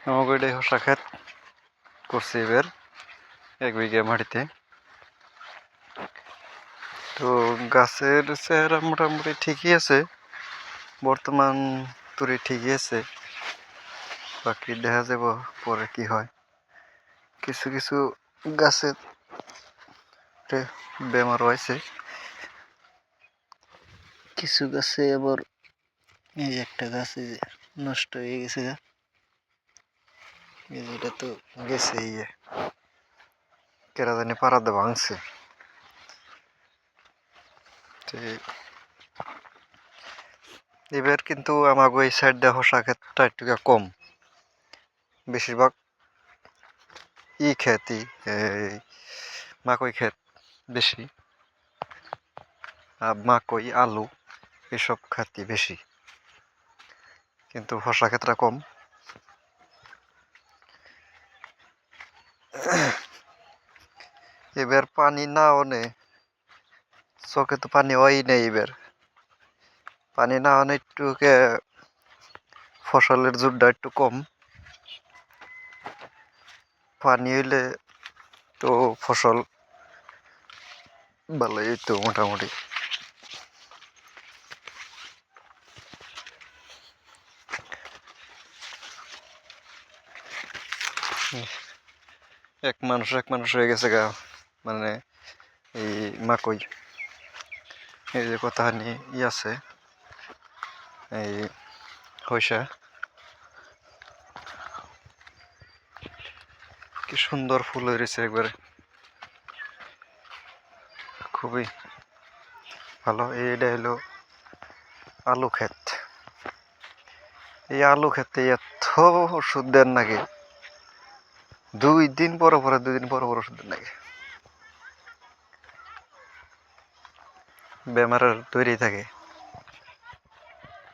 আমাকে এটাই শসা ক্ষেত করছি এবার 1 বিঘা মাটিতে। তো গাছের চেহারা মোটামুটি ঠিকই আছে, বর্তমান তুরি ঠিকই আছে, বাকি দেখা যাব পরে কি হয়। কিছু কিছু গাছে বেমার হয়েছে, কিছু গাছে আবার এই একটা গাছে নষ্ট হয়ে গেছে, এটা তো গেছে কেরা জানি পাড়াতে ভাঙছে। এবার কিন্তু আমাকে এই সাইড দিয়ে শসা ক্ষেতটা একটু কম, বেশিরভাগ ক্ষেতই মাকই ক্ষেত বেশি, মাকই আলু এসব ক্ষেতই বেশি, কিন্তু শসা ক্ষেতটা কম। এবার পানি না হনে চোখে তো পানি হয়ই নেই, এবার পানি না হনে একটু ফসলের জোরটা একটু কম, পানি হইলে তো ফসল ভালোই হইতো মোটামুটি। এক মানুষ হয়ে গেছে গা, মানে এই মাকই এই যে কতখানি আছে এই হইসা, কি সুন্দর ফুল হয়েছে একবারে, খুবই ভালো। এইটা হলো আলু ক্ষেত। এই আলু ক্ষেতে এত ওষুধ দেন নাকি, 2 দিন পর ওষুধ দেন নাকি, বেমারের তৈরি থাকে।